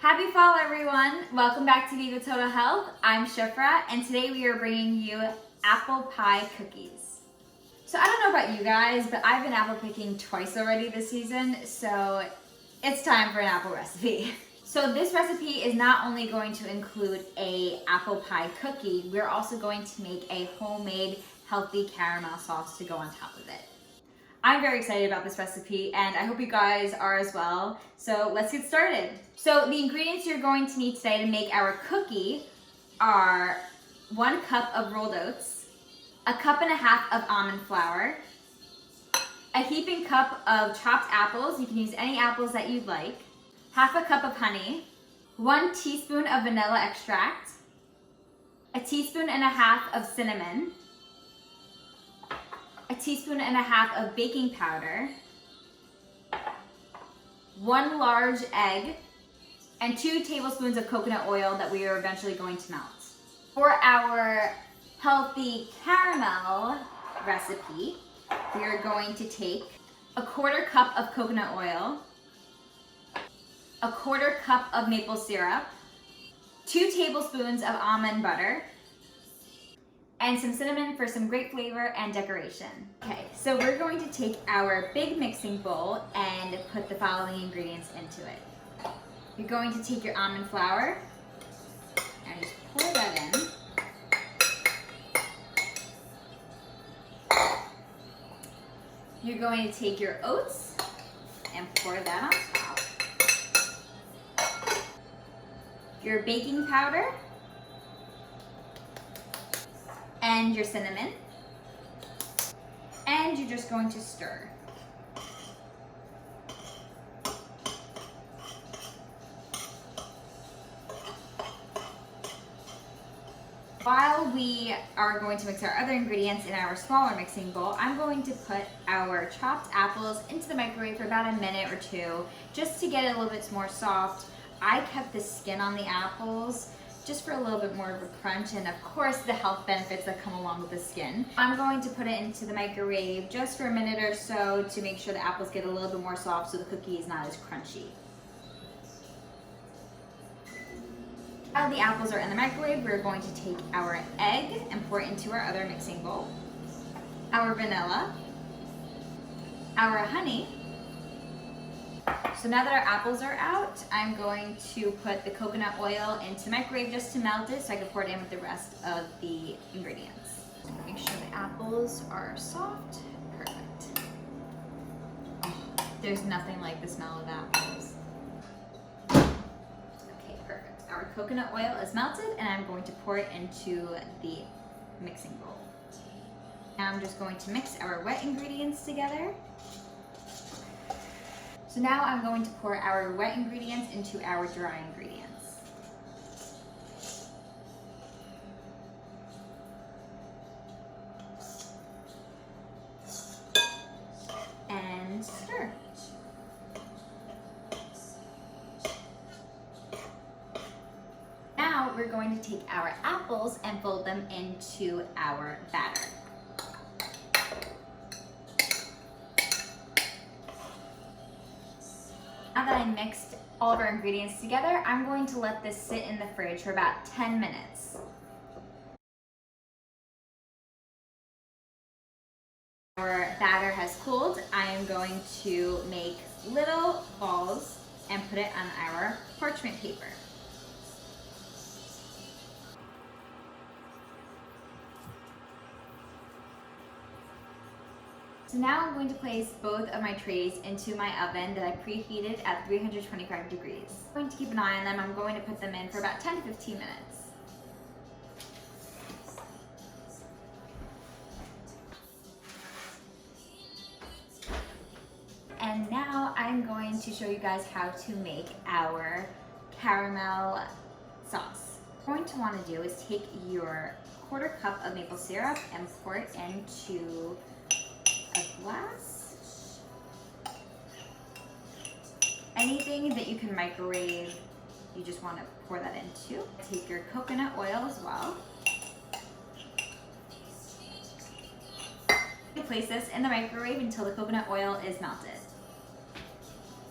Happy fall, everyone. Welcome back to VivaTotalHealth. I'm Shifra, and today we are bringing you apple pie cookies. So I don't know about you guys, but I've been apple picking twice already this season, so it's time for an apple recipe. So this recipe is not only going to include a apple pie cookie, we're also going to make a homemade healthy caramel sauce to go on top of it. I'm very excited about this recipe and I hope you guys are as well. So let's get started. So the ingredients you're going to need today to make our cookie are 1 cup of rolled oats, 1.5 cups of almond flour, a heaping cup of chopped apples, you can use any apples that you'd like, 1/2 cup of honey, 1 teaspoon of vanilla extract, 1.5 teaspoons of cinnamon, 1.5 teaspoons of baking powder, 1 large egg, and 2 tablespoons of coconut oil that we are eventually going to melt. For our healthy caramel recipe, we are going to take 1/4 cup of coconut oil, 1/4 cup of maple syrup, 2 tablespoons of almond butter, and some cinnamon for some great flavor and decoration. Okay, so we're going to take our big mixing bowl and put the following ingredients into it. You're going to take your almond flour and just pour that in. You're going to take your oats and pour that on top. Your baking powder and your cinnamon, and you're just going to stir. While we are going to mix our other ingredients in our smaller mixing bowl, I'm going to put our chopped apples into the microwave for about a minute or two, just to get it a little bit more soft. I kept the skin on the apples just for a little bit more of a crunch, and of course the health benefits that come along with the skin. I'm going to put it into the microwave just for a minute or so to make sure the apples get a little bit more soft so the cookie is not as crunchy. While the apples are in the microwave, we're going to take our egg and pour it into our other mixing bowl, our vanilla, our honey. So now that our apples are out, I'm going to put the coconut oil into the microwave just to melt it so I can pour it in with the rest of the ingredients. So make sure the apples are soft. Perfect. Oh, there's nothing like the smell of apples. Okay, perfect. Our coconut oil is melted and I'm going to pour it into the mixing bowl. Now I'm just going to mix our wet ingredients together. So now I'm going to pour our wet ingredients into our dry ingredients. And stir. Now we're going to take our apples and fold them into our batter. Now that I mixed all of our ingredients together, I'm going to let this sit in the fridge for about 10 minutes. Our batter has cooled. I am going to make little balls and put it on our parchment paper. So now I'm going to place both of my trays into my oven that I preheated at 325 degrees. I'm going to keep an eye on them. I'm going to put them in for about 10 to 15 minutes. And now I'm going to show you guys how to make our caramel sauce. What you're going to want to do is take your 1/4 cup of maple syrup and pour it into a glass. Anything that you can microwave, you just want to pour that into. Take your coconut oil as well. You place this in the microwave until the coconut oil is melted.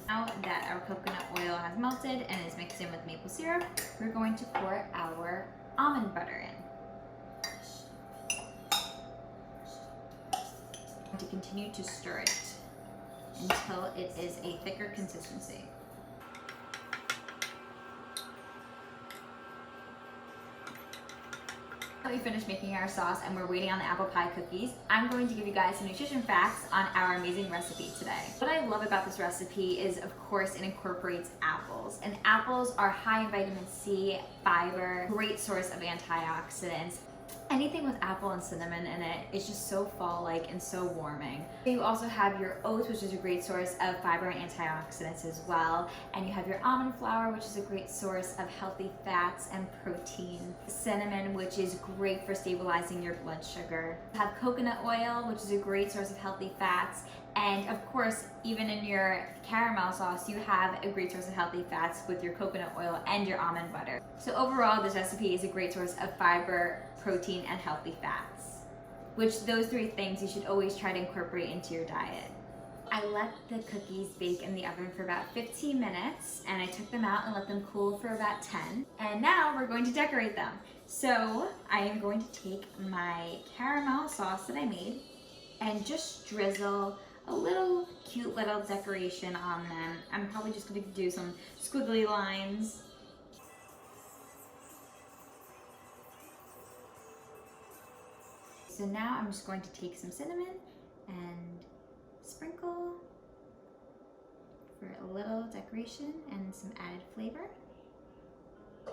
Now that our coconut oil has melted and is mixed in with maple syrup, we're going to pour our almond butter in. To continue to stir it until it is a thicker consistency. We finished making our sauce and we're waiting on the apple pie cookies. I'm going to give you guys some nutrition facts on our amazing recipe today. What I love about this recipe is, of course, it incorporates apples. And apples are high in vitamin C, fiber, great source of antioxidants. Anything with apple and cinnamon in it is just so fall-like and so warming. You also have your oats, which is a great source of fiber and antioxidants as well. And you have your almond flour, which is a great source of healthy fats and protein. Cinnamon, which is great for stabilizing your blood sugar. You have coconut oil, which is a great source of healthy fats. And of course, even in your caramel sauce, you have a great source of healthy fats with your coconut oil and your almond butter. So overall, this recipe is a great source of fiber, protein, and healthy fats, which those three things you should always try to incorporate into your diet. I let the cookies bake in the oven for about 15 minutes, and I took them out and let them cool for about 10. And now we're going to decorate them. So I am going to take my caramel sauce that I made and just drizzle a little cute little decoration on them. I'm probably just going to do some squiggly lines. So now I'm just going to take some cinnamon and sprinkle for a little decoration and some added flavor.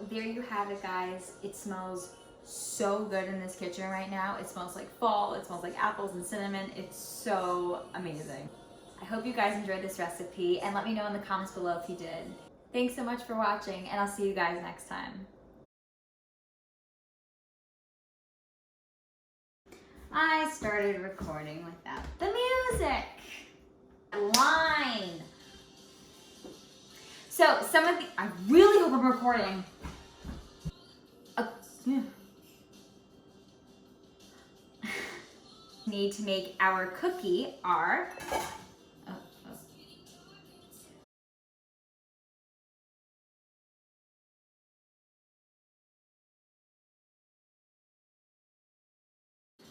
There you have it, guys. It smells so good in this kitchen right now. It smells like fall, it smells like apples and cinnamon. It's so amazing. I hope you guys enjoyed this recipe and let me know in the comments below if you did. Thanks so much for watching, and I'll see you guys next time. I started recording without the music. Line. So some of the, I really hope I'm recording. Need to make our cookie are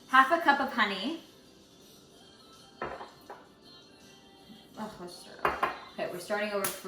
half a cup of honey. Oh, let's start over. Okay, we're starting over.